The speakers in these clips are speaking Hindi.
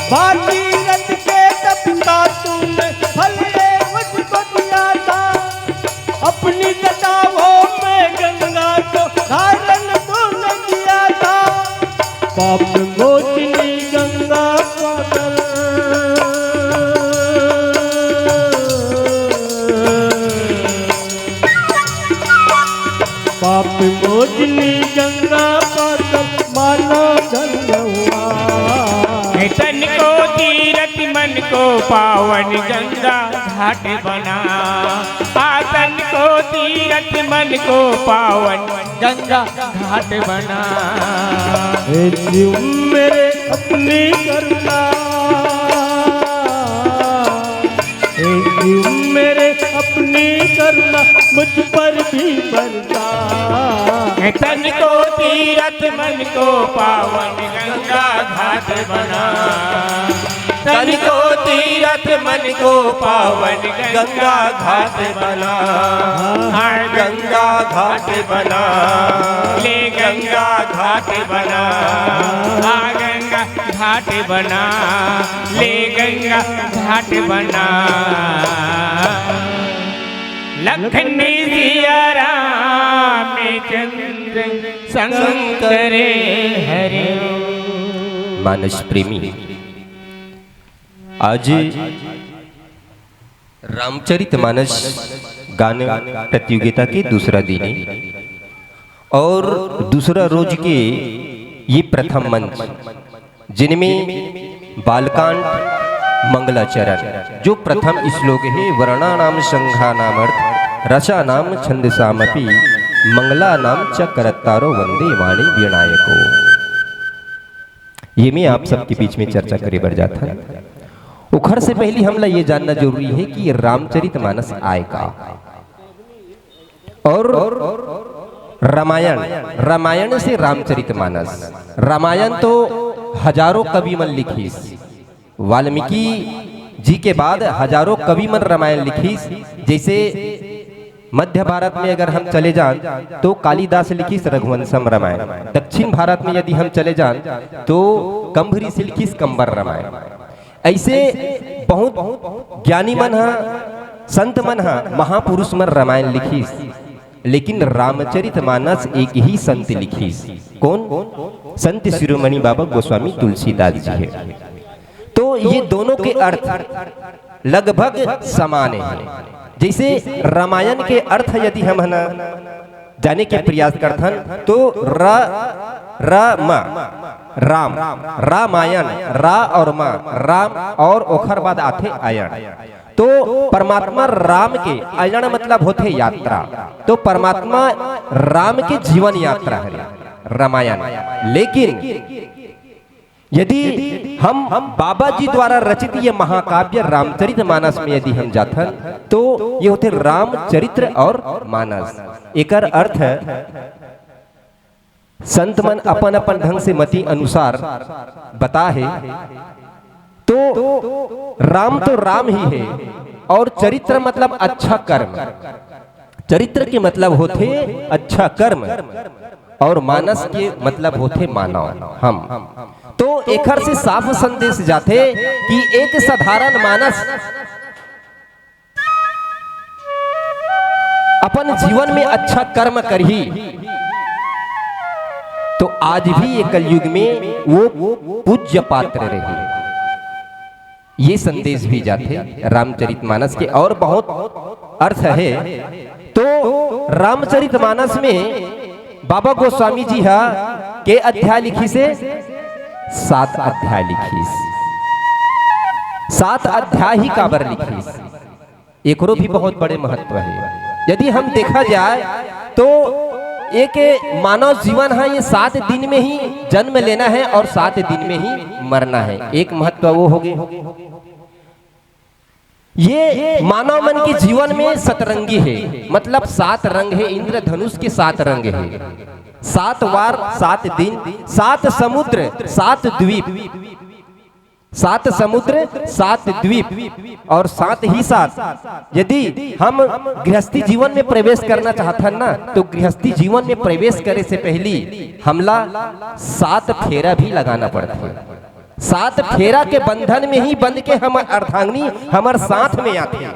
भागीरथ के तपता तूने फल मुझको दिया था, अपनी जटाओं में गंगा को धारण तूने किया था। पाप मोचनी गंगा पागल, पाप मोचनी गंगा पागल मानो धन्य हुआ। तन को तीरथ मन को पावन गंगा घाट बना, तन को तीरथ मन को पावन गंगा घाट बना। हे जीव मेरे अपनी करुणा, हे जीव मेरे अपनी करुणा मुझ पर भी बरसा। तन को तीरथ मन को पावन गंगा घाट बना, तन को तीरथ मन को पावन गंगा घाट बना। गंगा घाट बना, ले गंगा घाट बना, गंगा घाट बना, ले गंगा घाट बना। लखन सिया रामचंद्र शंकर हरे। मानस प्रेमी, आज रामचरितमानस गान प्रतियोगिता के दूसरा दिन है और दूसरा रोज के ये प्रथम मंच, जिनमें बालकांड मंगलाचरण जो प्रथम श्लोक है, वर्णानाम संघानामर्थ रसानाम छंदसामपि मंगलानाम च करत्तारो वंदे वाणी विनायको। ये मैं आप सबके बीच में चर्चा करे बढ़ जाता है। उखर से पहले हमला ये जानना जरूरी है कि रामचरितमानस आय का और रामायण, रामायण से रामचरितमानस। रामायण तो हजारों कवि मन लिखी, वाल्मीकि जी के बाद हजारों कवि मन रामायण लिखी। जैसे मध्य भारत में अगर हम चले जान तो कालिदास लिखी रघुवंशम रामायण, दक्षिण भारत में यदि हम चले जान तो कंभरी से लिखी कंबर रामायण। ऐसे बहुत ज्ञानी मन हा, संत मन हा, महापुरुष मन रामायण लिखी, लेकिन रामचरितमानस एक ही संत लिखी। कौन? संत शिरोमणि बाबा गोस्वामी तुलसीदास जी है। तो ये दोनों के अर्थ लगभग समान है। जैसे रामायण के अर्थ यदि हम है ना जाने के प्रयास करथन तो राम, रामायण, रा और मा, राम और ओखर बाद आथे आयन। तो परमात्मा राम के आयन मतलब होते यात्रा, तो परमात्मा राम के जीवन यात्रा है रामायण। लेकिन यदि हम बाबा जी द्वारा रचित ये महाकाव्य रामचरितमानस में यदि हम जाथन तो ये होते रामचरित्र और मानस। एकर अर्थ संत मन अपन अपन ढंग से मति अनुसार बता है। तो राम तो राम ही है और चरित्र मतलब अच्छा कर्म, चरित्र के मतलब होते अच्छा कर्म और मानस के मतलब होते मानव हम। तो एकर से साफ संदेश जाते कि एक साधारण मानस अपन जीवन में अच्छा कर्म करही तो आज भी ये कलयुग में वो पूज्य पात्र रहे। ये संदेश भी जाते रामचरितमानस के और बहुत अर्थ है। तो रामचरितमानस में बाबा गोस्वामी जी हा के अध्याय लिखी से 7 अध्याय लिखी, 7 अध्याय ही काबर लिखी। एकरो भी बहुत बड़े महत्व है। यदि हम देखा जाए तो एक मानव जीवन है, ये 7 दिन में ही जन्म लेना है और 7 दिन में ही मरना है। एक महत्व वो हो गए। ये मानव मन के जीवन में सतरंगी है, मतलब 7 रंग है, इंद्रधनुष के 7 रंग है। 7 वार 7 दिन, 7 समुद्र 7 द्वीप, 7 समुद्र 7 द्वीप और 7 ही 7। यदि हम गृहस्थी जीवन में प्रवेश करना चाहते ना, तो गृहस्थी जीवन में प्रवेश करे से पहले हमला 7 फेरा भी लगाना पड़ता है। 7 फेरा के बंधन में ही बंध के हम अर्धांगिनी हमारे साथ में आते हैं।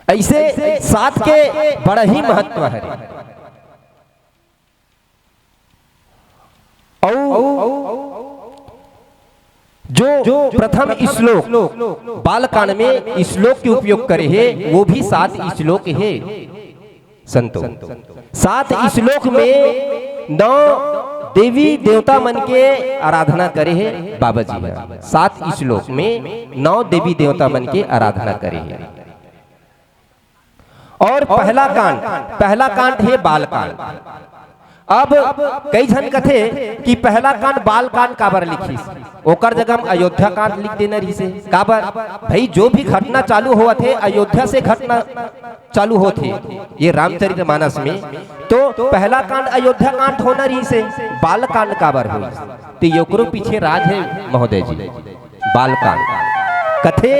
ऐसे 7 के बड़ा ही महत्व है। जो प्रथम श्लोक बालकांड में श्लोक के उपयोग करे है, वो भी 7 श्लोक है संतो। 7 श्लोक में 9 देवी देवता मन के आराधना करे है बाबा जी। 7 श्लोक में 9 देवी देवता मन के आराधना करे है। और पहला कांड है बालकांड। अब कई जन कथे कि पहला कांड बाल कांड काबर लिखी, ओकर जगह हम अयोध्या कांड लिख देना रही से। काबर भाई जो भी घटना चालू हुआ थे अयोध्या से घटना चालू होते ये रामचरितमानस में, तो पहला कांड अयोध्या कांड होना रही से, बाल कांड काबर हुई। तो योकरो पीछे राज है महोदय जी। बाल कांड कथे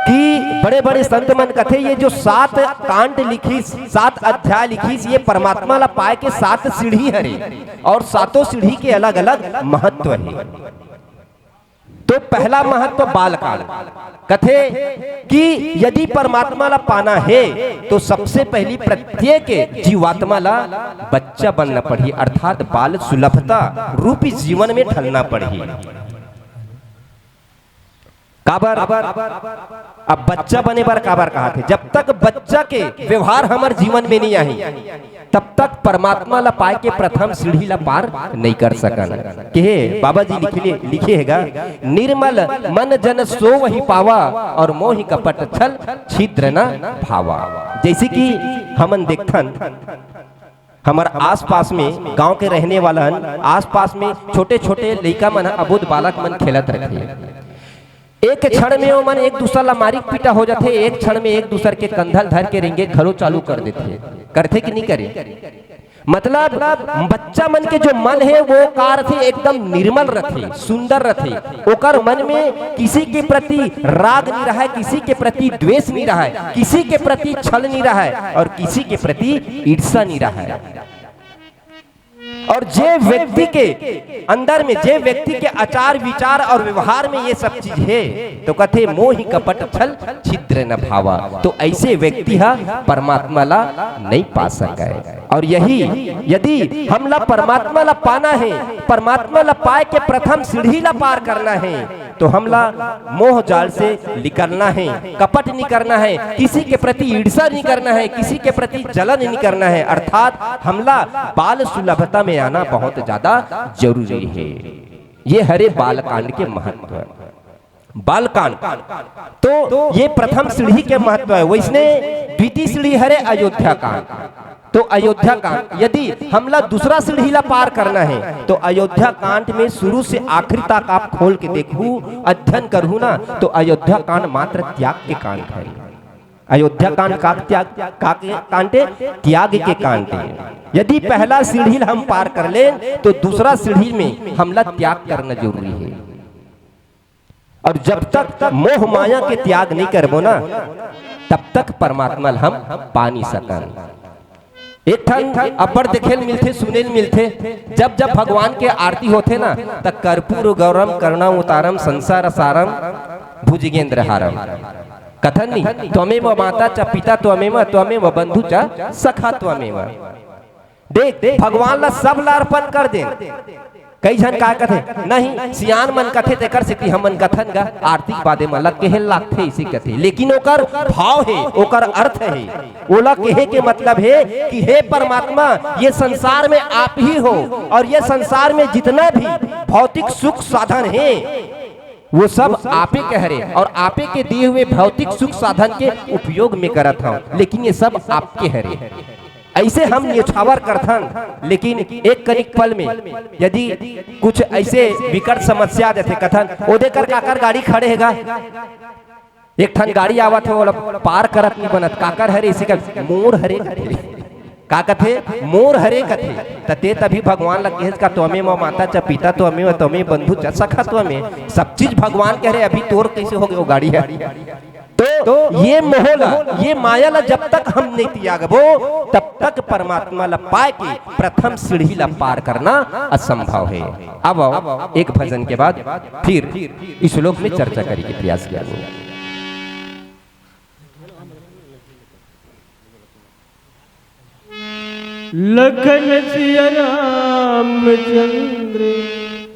कि बड़े बड़े संत मन कथे ये जो 7 कांड लिखी, 7 अध्याय लिखी, ये परमात्मा ला पाए के 7 सीढ़ी हरे और 7 सीढ़ी के अलग अलग महत्व है। तो पहला महत्व बालकांड कथे कि यदि परमात्मा ला पाना है तो सबसे पहली प्रत्येक जीवात्मा ला बच्चा बनना पड़ी, अर्थात बाल सुलभता रूपी जीवन में ढलना पड़ी। काबर अब बच्चा बने बार काबर कहा थे, जब तक बच्चा के व्यवहार हमारे जीवन में नहीं आई तब तक परमात्मा ला पाए के प्रथम सीढ़ी ला पार नहीं कर सकन। के बाबा जी लिखे हैगा, निर्मल मन जन सो वही पावा और मोहि कपट छल छिद्र न भावा। जैसे कि हमन देखथन हमारे आसपास में गांव के रहने वाला आसपास में छोटे छोटे लड़का मन अबोध बालक मन खेलत रखे। एक क्षण में वो मन एक दूसरा ला मारी पीटा हो जाते, एक क्षण में एक दूसरे के कंधल धर के रेंगे घरों चालू कर देते। करते कि नहीं करे? मतलब बच्चा मन के जो मन है वो कार थे एकदम निर्मल रखे, सुंदर रखे। ओकर मन में किसी के प्रति राग नहीं रहा है, किसी के प्रति द्वेष नहीं रहा है, किसी के प्रति छल नहीं रहा है और किसी के प्रति ईर्ष्या नहीं रहा है। और जे व्यक्ति के अंदर में, जे व्यक्ति के आचार विचार और व्यवहार में ये सब चीज है तो कथे मोहि कपट छल छिद्र न भावा। तो ऐसे व्यक्ति हा परमात्मा ला नहीं पा सके। और यही यदि हम ला परमात्मा ला पाना है, परमात्मा ला पाए के प्रथम सीढ़ी ला पार करना है तो हमला मोह जाल से निकलना है, कपट नहीं करना है, किसी के प्रति ईर्ष्या नहीं करना है, किसी के प्रति जलन नहीं करना है। अर्थात हमला बाल सुलभता में आना बहुत ज्यादा जरूरी है। ये हरे बालकांड के महत्व है। बालकांड तो ये प्रथम सीढ़ी के महत्व है। वैसने द्वितीय सीढ़ी हरे अयोध्या कांड। तो अयोध्या कांड यदि हमला दूसरा सीढ़ी ला पार करना है तो अयोध्या कांड में शुरू से आखिरी तक आप खोल के देखू, अध्ययन करू ना, तो अयोध्या कांड मात्र त्याग के कांड है। अयोध्या कांड का त्याग के कांड है। यदि पहला सीढ़ी हम पार कर ले तो दूसरा सीढ़ी में हमला त्याग करना जरूरी है। और जब तक मोह माया के त्याग नहीं करबो ना तब तक परमात्मा हम पा नहीं सकन। एक ठन अपर देखे मिलते, सुने मिलते, जब जब भगवान के आरती होते ना तब कर्पूर गौरम करुणाम उतारम संसार सारम भुजगेंद्र हारम। कथन नहीं, त्वमेव माता च पिता त्वमेव त्वमेव बंधु च सखा त्वमेव। देख भगवान ला सब ला अर्पण कर दे। कई जन का कथे नहीं, सियान मन कथे तेकर से कि हमन कथन गा आरती बादे मन लग के लागथे इसी कथे, लेकिन ओकर भाव है, ओकर अर्थ है। ओला कहे के मतलब है कि हे परमात्मा ये संसार में आप ही हो और ये संसार में जितना भी भौतिक सुख साधन है वो सब आपे कह रहे और आपे के दिए हुए भौतिक सुख साधन के उपयोग में करत हूं, लेकिन ये सब आपके हरे। ऐसे हम न्यौछावर करथन, लेकिन एक कनिक पल में यदि कुछ ऐसे विकट समस्या देते कथन ओदे कर काकर गाड़ी खड़े हैगा, एक ठन गाड़ी आवत है वो पार करत नहीं बनत, काकर हरे इसी का मोड़ हरे का कथे मोर हरे कथे तते तभी भगवान लग कहे का तो हमें मो माता च पिता तो हमें तो हमें बंधु च सखा तो हमें सब चीज भगवान कह रहे अभी तोर कैसे हो गए वो गाड़ी है। तो ये मोहला ये माया ला जब तक हम नहीं त्यागबो तब तक परमात्मा ला पाए के प्रथम सीढ़ी ला पार करना असंभव है। अब आओ एक भजन के बाद फिर इस श्लोक में चर्चा करेंगे प्रयास किया जाएगा। लखन सिया रामचंद्र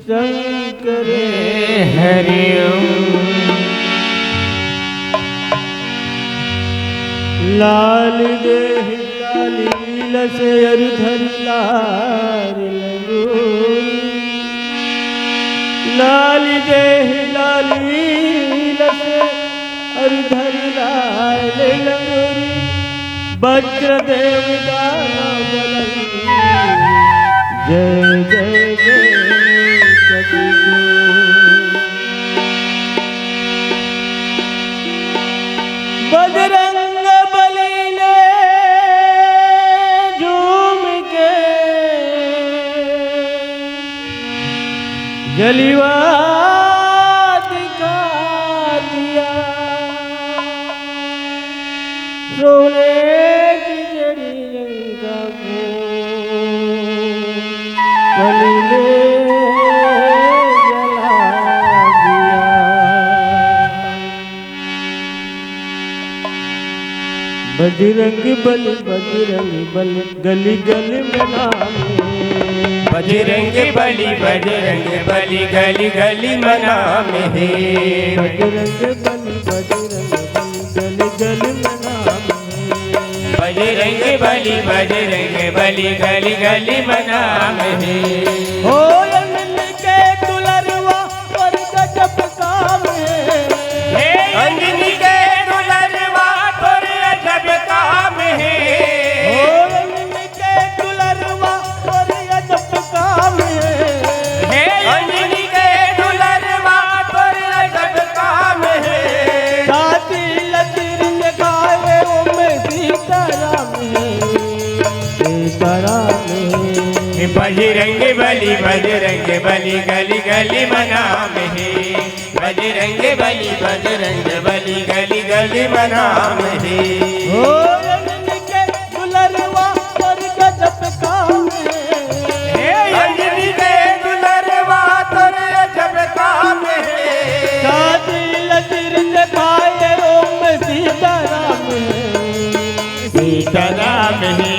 शंकर हरि लाल देह लाली लसे अरुधर लाल लगोरी लाल देह लाली लसे अरुधर लाल लगोरी वज्रदेव दाना बलंदी जय जय जय बजरंग बली ने झूम के जलिवा दिखा दिया सोने की जड़ी रंगा बली ने जला दिया। बजरंग बल गली गली में नाम बजरंग बली गली गली मना में है। बजरंग बली गली गली में नाम बजरंग बली गली गली मना में है। हो मिल के दुलरवा और गजब काम है। हे अंजनी के दुलरवा तोर अजब काम है। हो मिल के दुलरवा और गजब काम है। हे अंजनी के दुलरवा तोर अजब काम है। साथी लकीर दिखाए वो में सीताराम है सीताराम है। बजरंग बली गली गली मना में है। बजरंग बली गली गली मना में है। हो मिल के दुलरवा और गजब काम है। हे अंजनी के दुलरवा तोर अजब काम है। साथी लकीर दिखाए वो में सीताराम है सीताराम ही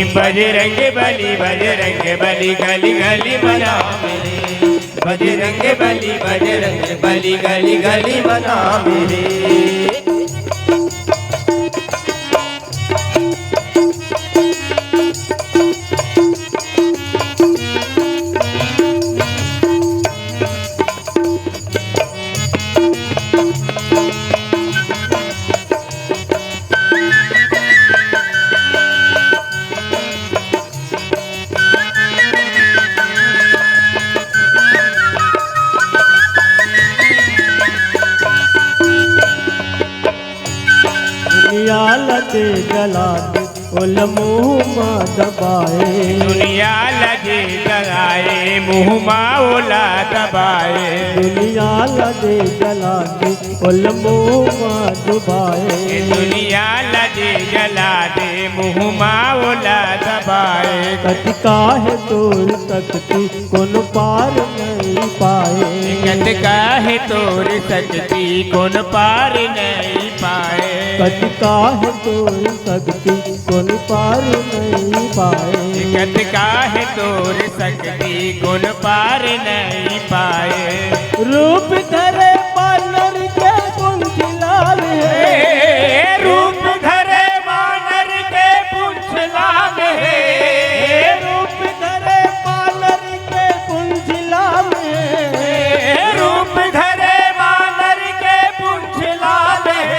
बजरंग बली गली गली मना मेरे। बजरंग बली गली गली मना मेरे। दुनिया लगे जला दे उल मुँह माँ दबाए। दुनिया लगे जलाए मुँह माओला दबाए। दुनिया लगे जला दे उल मुँह माँ डुबाए। दुनिया लगे जला दे मुँह माओला दबाए। कति काहे तोर सकती कौन पार नहीं पाए। कत काहे तोर सकती कौन पार नहीं पाए। कति काहे तोर सकती कौन पार नहीं पाए। कत काहे तोर सकती कौन पार नहीं पाए। रूप धरे बानर के पुंछ लाल है। रूप धरे वानर के पूंछ लाल है। रूप धरे बानर के पुंछ लाल है। रूप धरे वानर के पूंछ लाल है।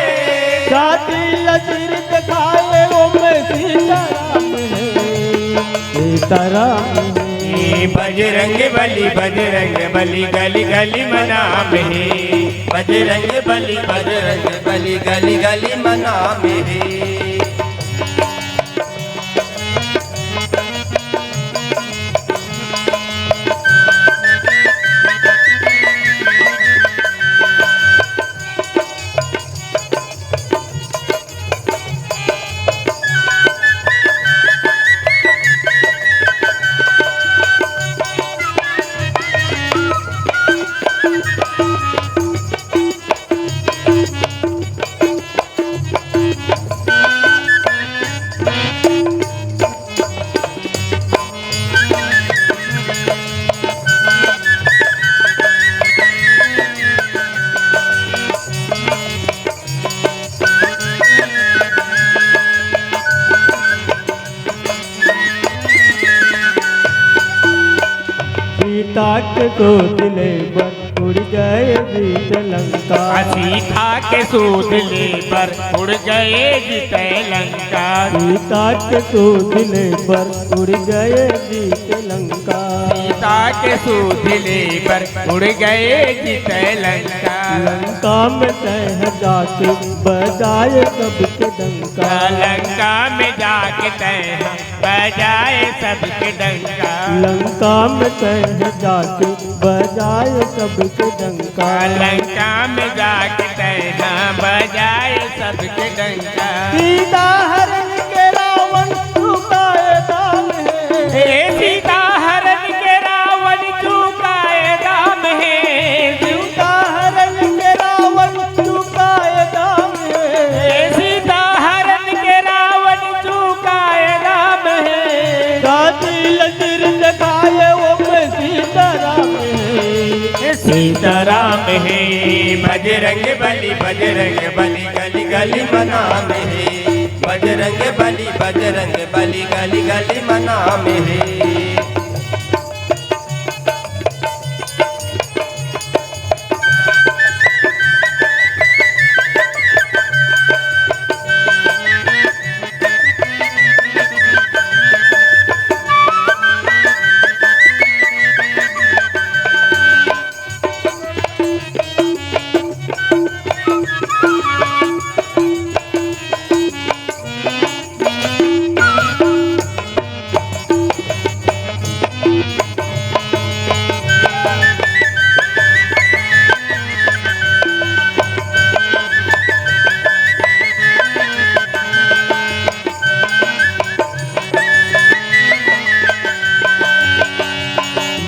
साथी लकीर दिखाए वो में सीताराम है सीताराम है। बजरंग बली गली गली मना में। बजरंग बली गली गली मना में। सीता के सोदले पर उड़ गए जीत लंका। सीता के सोदले पर उड़ गए जीत लंका। सीता के सोदले पर उड़ गए जीत लंका। सीता के सोदले पर उड़ गए जीत लंका। लंका में तह जाके बजाए सबके डंका। लंका में जाके तह बजाए सबके डंका। लंका में तह जाके बजाए सबके डंका। लंका में जाके तह बजाए सबके डंका। सीता हरण के रावण चुकाए दाम है। सीता हरण के रावण चुकाए दाम है। सीता हरण के रावण चुकाए दाम है। सीता हरण के रावण चुकाए दाम है। गाती लकीर दिखाए वो में सीताराम है। सीताराम है। बजरंग बली गली गली मना में है। बजरंग बली गली गली मना में है।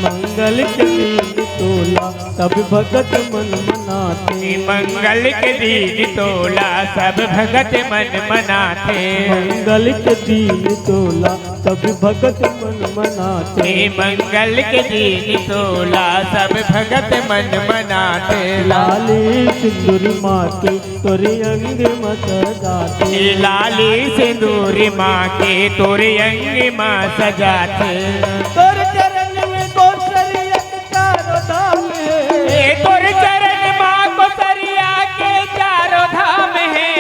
मंगल के दिन तोला सब भगत मन मनाते। मंगल के दिन तोला सब भगत मन मनाते। मंगल के दिन तोला सब भगत मन मनाते। मंगल के दिन तोला सब भगत मन मनाते। लाली सिंदूरी माँ के तोरे अंग मत जाते। लाली सिंदूरी माँ के तोरे अंग माँ सजाते। तोर चरण में कौशल्या के चारों धाम है। तोर चरण माँ को सरिया के चारों धाम है।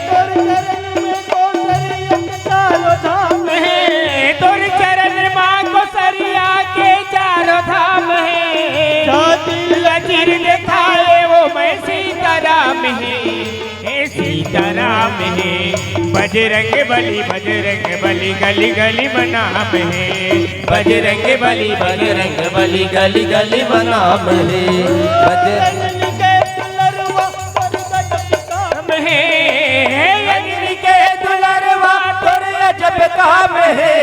तोर चरण में कौशल्या के चारों धाम है। तोर चरण माँ को सरिया के चारों धाम है। छाती लकीर दिखाए वो मैं सीताराम है। सीताराम है। बजरंग बली गली गली मना में है। बजरंग बली गली गली मना में है। बजरंग के दुलरवा पर गजब काम है। अग्नि के दुलरवा तोर अजब काम है।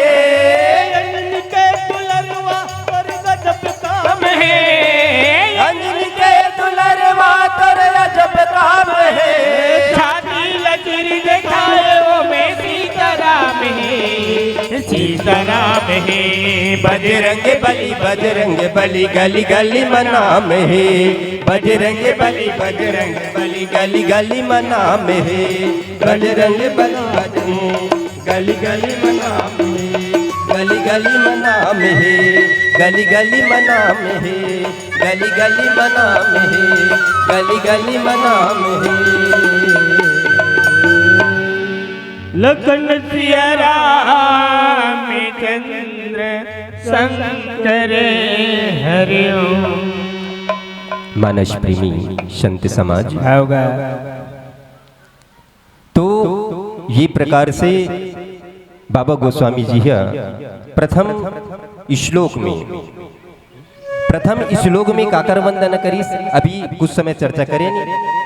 अग्नि के दुलरवा पर गजब काम है। अग्नि के दुलरवा तोर अजब काम है। छाती लकीर दिखाए वो मैं सीताराम है। सीताराम है। बजरंग बली गली गली मना में है। बजरंग बली गली गली मना में है। बजरंग बली गली गली मना में है। गली गली मना में है। गली गली मना में है। गली गली मना में है। गली गली मना में है। लखन सिया राम चंद्र शंकर हरिओम। मानस प्रेमी संत समाज, होगा तो ये प्रकार से बाबा गोस्वामी जी प्रथम श्लोक में काकर वंदन करी। अभी कुछ समय चर्चा करें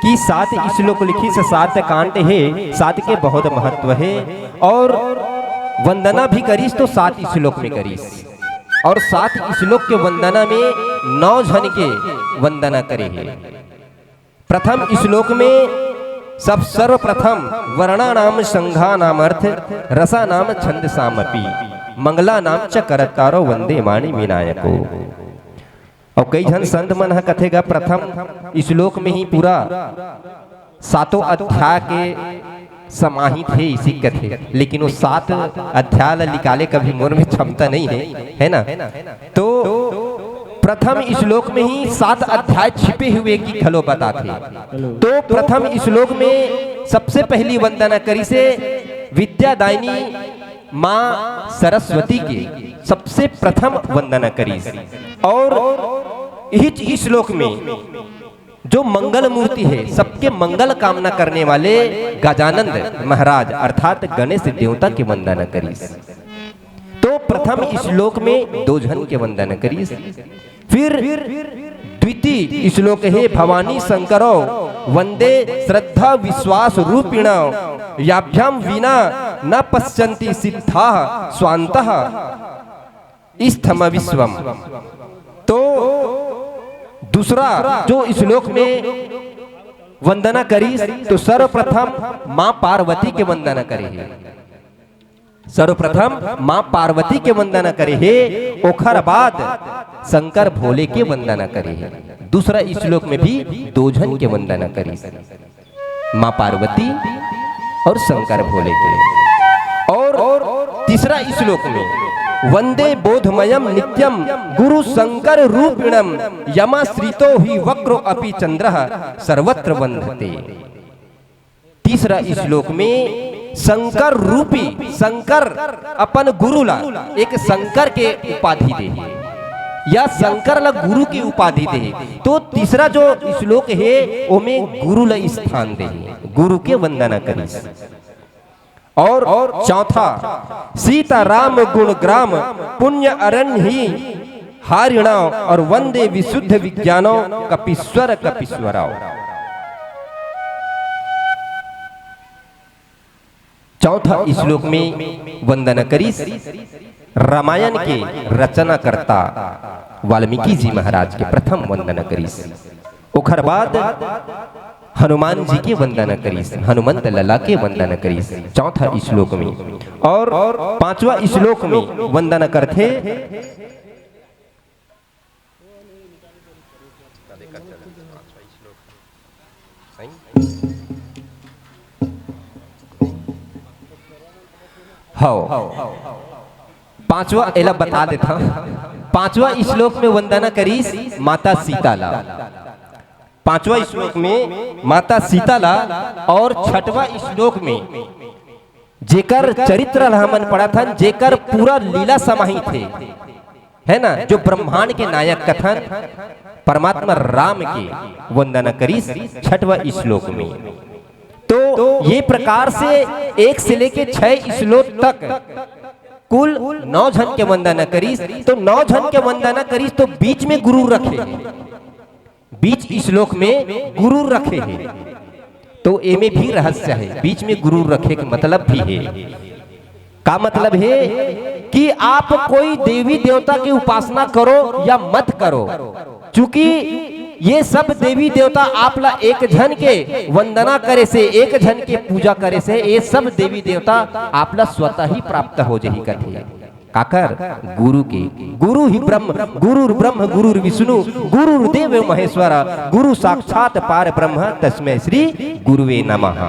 कि 7 श्लोक लिखी से 7 कांट है, 7 के बहुत महत्व है। और वंदना भी करीस तो 7 श्लोक में करीस। और 7 श्लोक के वंदना में 9 जन के वंदना करे है। प्रथम श्लोक में सब सर्वप्रथम वर्णा नाम संघा नाम अर्थ रसा नाम छंद सामपी मंगला नाम च करतारो वंदे माणी विनायको। और कई जन संत मन कथेगा प्रथम श्लोक में ही पूरा 7 अध्याय के समाहित है इसी कथे, लेकिन वो 7 अध्याय निकाले कभी मोर में क्षमता नहीं है, है ना। तो प्रथम श्लोक में ही 7 अध्याय छिपे हुए की खलो बताते। तो प्रथम श्लोक में सबसे पहली वंदना करी से विद्यादायिनी माँ सरस्वती के सबसे प्रथम वंदना करी। और इस श्लोक में जो मंगल मूर्ति है, सबके मंगल कामना करने वाले गजानंद महाराज अर्थात गणेश देवता की वंदना करी। तो प्रथम श्लोक में 2 जन के वंदना करी। फिर द्वितीय श्लोक है भवानी शंकरो वंदे श्रद्धा विश्वास रूपिण याभ्याम विना न पश्यन्ति सिद्धा स्वांतः इस्थम विश्वम। तो दूसरा जो श्लोक में वंदना करी तो सर्वप्रथम मां पार्वती के वंदना करे है। सर्वप्रथम मां पार्वती के वंदना करे है, ओखर बाद शंकर भोले के वंदना करे है। दूसरा श्लोक में भी 2 जन के वंदना करी, मां पार्वती और शंकर भोले के। और तीसरा श्लोक में वंदे बोधमयम नित्यम गुरु शंकर रूपिणम यमाश्रितो ही वक्रो अपि चंद्रः सर्वत्र वंदते। तीसरा श्लोक में शंकर रूपी, शंकर अपन गुरु ला एक शंकर के उपाधि दे या शंकर ला गुरु की उपाधि दे। तो तीसरा जो श्लोक है ओमे गुरु ला स्थान दे, गुरु के वंदना करी। और चौथा सीता राम गुण ग्राम पुण्य अरण्य ही हारिणा और वंदे विशुद्ध विज्ञानो कपीश्वर कपीश्वराओ। चौथा श्लोक में वंदना करी रामायण के रचना करता वाल्मीकि जी महाराज के प्रथम वंदना करी। ओखर बाद हनुमान जी की वंदना करी, हनुमंत लला के वंदना करी चौथा श्लोक में। और 5वां श्लोक में वंदना करते पांचवा एला बता देता। 5वां श्लोक में वंदना करी माता सीता ला, 5वां श्लोक में माता सीता ला। और 6वां श्लोक में जेकर चरित्र हमन पढ़ा था, जेकर पूरा लीला समाहित थे, है ना, जो ब्रह्मांड के नायक कथन परमात्मा राम के वंदना करी 6वां श्लोक में। तो ये प्रकार से 1 से लेके 6 श्लोक तक कुल 9 जन के वंदना करी। तो 9 जन के वंदना करी तो बीच में गुरु रखे, बीच श्लोक में गुरु रखे हैं। तो एमे भी रहस्य है, बीच में गुरु रखे का मतलब भी है। का मतलब है कि आप कोई देवी देवता की उपासना करो या मत करो, चूंकि ये सब देवी देवता आपला एक जन के वंदना करे से, एक जन के पूजा करे से ये सब देवी देवता आपला स्वतः ही प्राप्त हो जाही कथे। काकर गुरु के, गुरु ही ब्रह्म, गुरु गुरु विष्णु गुरुदेव महेश्वर गुरु साक्षात पार ब्रह्म तस्मै श्री गुरुवे नमः।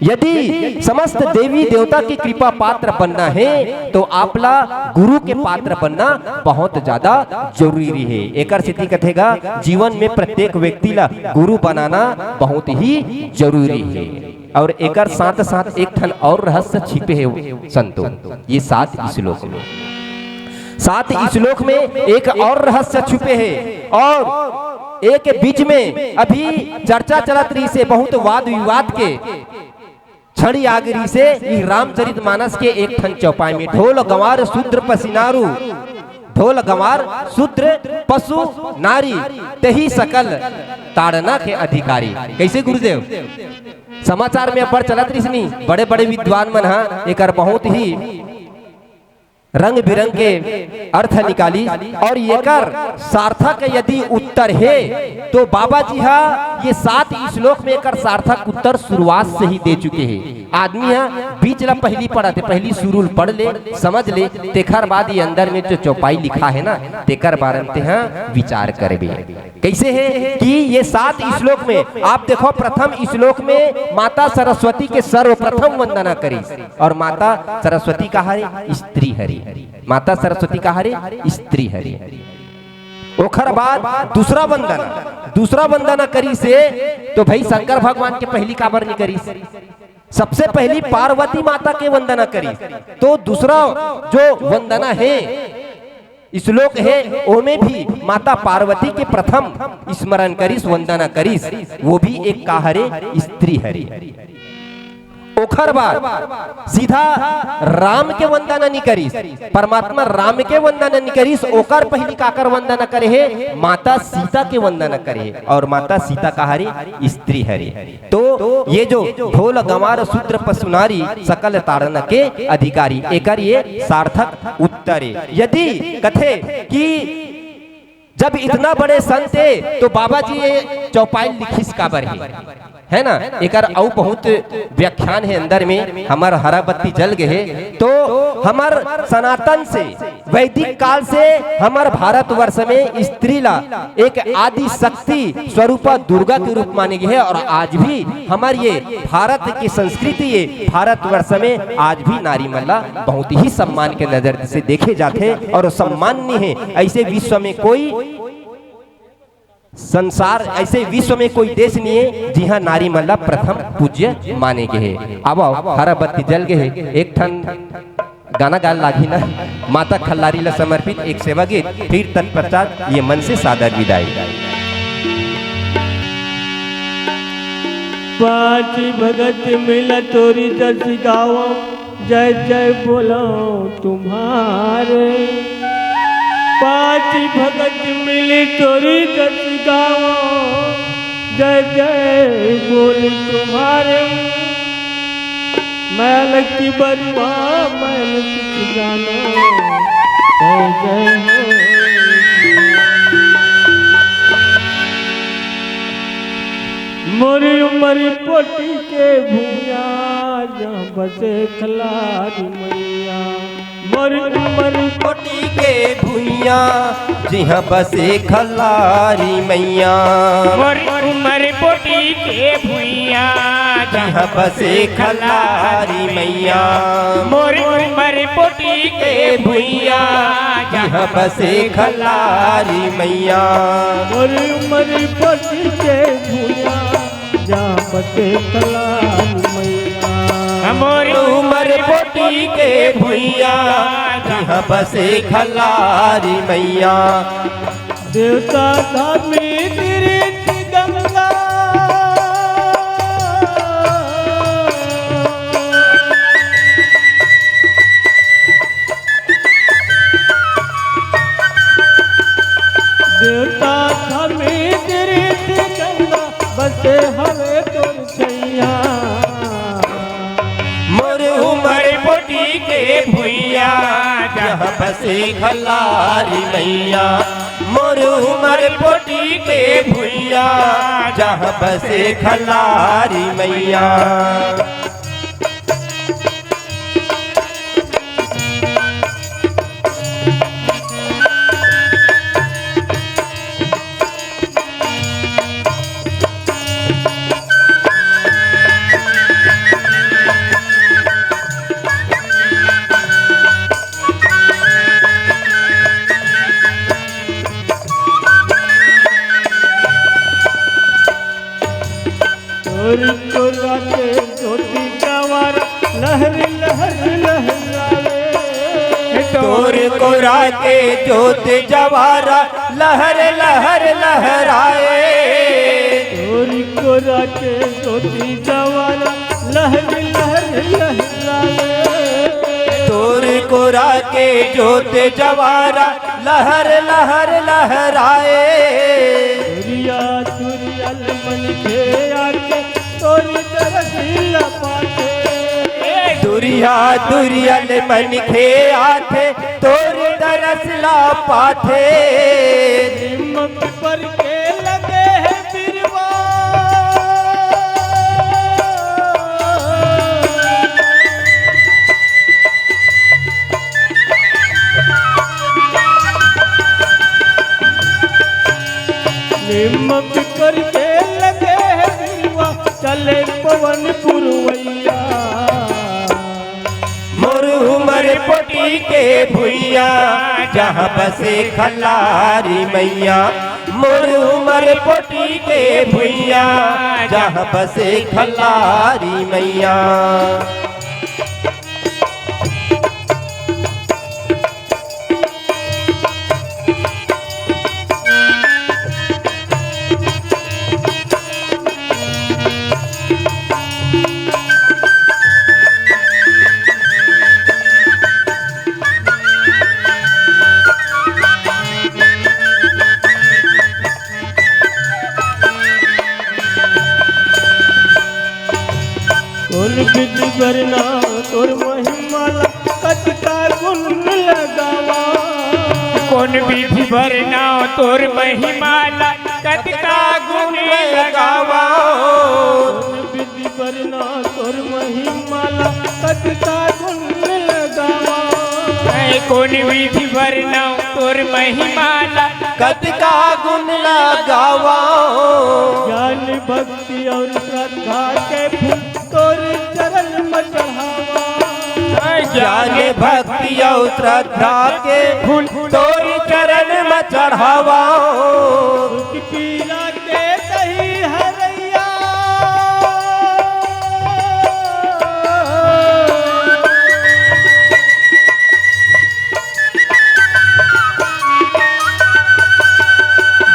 यदि समस्त देवी देवता की कृपा पात्र बनना है तो आपला गुरु के पात्र बनना बहुत ज्यादा जरूरी है। एक स्थिति कथेगा जीवन में प्रत्येक व्यक्ति ला गुरु बनाना बहुत ही जरूरी है। और एक साथ साथ एक ठन और रहस्य छिपे है संतो, ये 7 श्लोक में, 7 श्लोक में एक और रहस्य छुपे है। और एक बीच में अभी चर्चा चलत रही से बहुत वाद विवाद के छड़ी आगरी से रामचरितमानस के एक ठन चौपाई में ढोल गंवार शूद्र पसीनारू, ढोल गंवार शूद्र पशु नारी तही सकल ताड़ना के अधिकारी। कैसे गुरुदेव समाचार में पर चलत रही, बड़े बड़े विद्वान मन हा एक बहुत ही रंग बिरंग के अर्थ निकाली। और एकर सार्थक यदि उत्तर है तो बाबा जी हा ये 7 श्लोक में एकर सार्थक उत्तर शुरुआत से ही दे चुके हैं। आदमी हा बीच ला पहली पढ़ा थे, पहली शुरू पढ़ ले समझ ले, तेखर बाद ये अंदर में जो चौपाई लिखा है ना तेकर बारे में हा विचार करबे। कैसे है कि ये 7 श्लोक में आप देखो, प्रथम श्लोक में माता सरस्वती के सर्वप्रथम वंदना करी। और माता सरस्वती कहा है स्त्री हरि, माता सरस्वती कहा है स्त्री हरि। ओखर बाद दूसरा वंदना करी से तो भाई शंकर भगवान के पहली काबर नहीं करी, सबसे पहली पार्वती माता के वंदना करी। तो दूसरा जो वंदना है श्लोक है ओमे भी माता पार्वती के प्रथम स्मरण करीस, वंदना करीस, वो भी एक काहरे स्त्री हरी। ओखर बाद सीधा राम के वंदना नहीं करीस, परमात्मा राम के वंदना नहीं करीस, ओकर पहली काकर वंदना करे है माता सीता के वंदना करे है, और माता सीता काहरी स्त्री हरी। तो ये जो ढोल गंवार शूद्र पशुनारी सकल तारण के अधिकारी, एकर ये सार्थक उत्तर है। यदि कथे कि जब इतना बड़े संत है तो बाबा जी ये चौपाई लिखिस काबर है ना, एकर औ बहुत व्याख्यान है अंदर में, हमार हरा बत्ती जल गए। तो हमार सनातन से वैदिक काल से हमार भारतवर्ष में स्त्री ला एक आदि शक्ति स्वरूपा दुर्गा के रूप माने गए है, और आज भी हमार ये भारत की संस्कृति ये भारतवर्ष में आज भी नारी मल्ला बहुत ही सम्मान के नजर से देखे जाते हैं, और सम्मान्य है। ऐसे विश्व में कोई संसार ऐसे विश्व में कोई देश नहीं है जी हाँ नारी मल्ला प्रथम पूज्य माने गए है। अब हरा बत्ती जल गए है, एक ठन गाना गाल लागी ना माता खल्लारी ला समर्पित एक सेवा गीत, फिर तत्पश्चात ये मन से सादर विदाई। पांच भगत मिला तोरी दस गाओ, जय जय बोलो तुम्हारे। पांच भगत मिली तोरी दस गाओ, जय जय बोल तुम्हारे। मैल की बरुआ मैल की जानो, जय जय हो। मोरी उमरी पोटी के भूया, जहाँ बसे खलारी मैया। मोरी उमरी पोटी के भूया, जहाँ बसे खलारी मैया। मोरी उमर पोटी के भुइया, जहाँ बसे खलारी मैया। मोरी उमर पोटी के भुइया, जहाँ बसे खलारी मैया। मोरी उमरी पोटी के भूया, जहाँ बसे खलारी मैया। मोरी उमर पोटी के भुइया, जहाँ बसे खलारी मैया। देवता धामी तीर्थ गंगा, देवता धामी तीर्थ गंगा, बसे हवे तोर छैया। मोर उमर पोटी के भुइया, जहाँ बसे खलारी मैया। मोर उमर पोटी के भुइया, जहाँ बसे खलारी मैया। तोरी को राते ज्योति गंवार, लहर लहर लहराए। तोर को राके जोत जवारा, लहर लहर लहराए। तोरी को राते ज्योति गंवार, लहर लहर लहराए। तोर को राके जोत जवारा, लहर लहर लहराए। दुरिया दुरियल मन के आके, तोरी तरसिया पाते। दुरिया दुरियल मन खे आथे, तोर दरसला पाथे। निमक पर के लगे है बिरवा, निमक करके लगे है बिरवा, चले पवन पुरवैया। मोर उमर पोटी पोटी के भुइया जहाँ बसे खलारी मैया मोर उमर पोटी के भुइया जहाँ बसे खलारी मैया। तोर विधि वरना तोर महिमा कतिका गुण लगावा। कौन विधि वरना तोर महिमा कतिका गुण लगावा। विधि वरना तोर महिमा कतिका गुण लगावा। कौन विधि वरना तोर महिमा कतिका गुण लगावा। ज्ञान भक्ति और श्रद्धा के फूल तोर चरण में चढ़ावा। ज्ञान भक्ति और श्रद्धा के फूल तोरी चरण में चढ़ावा। दुख पीड़ा के दही हरैया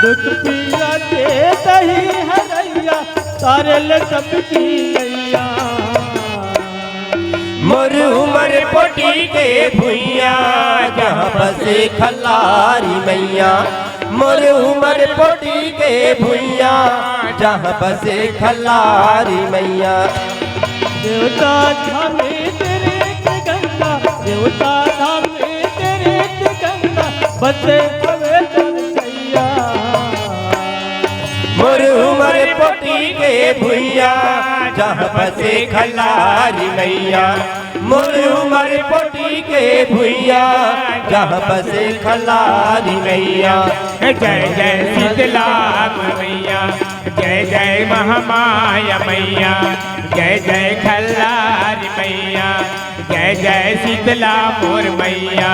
दुख पीड़ा के दही हरैया तारल सबकी नैया। मोर उमर पोटी के भुइया जहाँ बसे खलारी मैया मोर उमर पोटी के भुइया जहाँ बसे खलारी मैया। देवता धाम तेरे गंगा देवता धाम तेरे गंगा बसे हवे तरसैया। मोर उमर पोटी के भुइया जहाँ बसे खलारी मैया मोर उमर पोटी के भुइया जहाँ बसे खलारी मैया। जय जय शीतला मैया जय जय महामाया मैया जय जय खल्लारी मैया जय जय शीतला मोर मैया।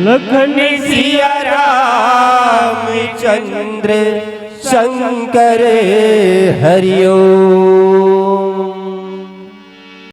लखन सिया रामचंद्र शंकर हरिओ।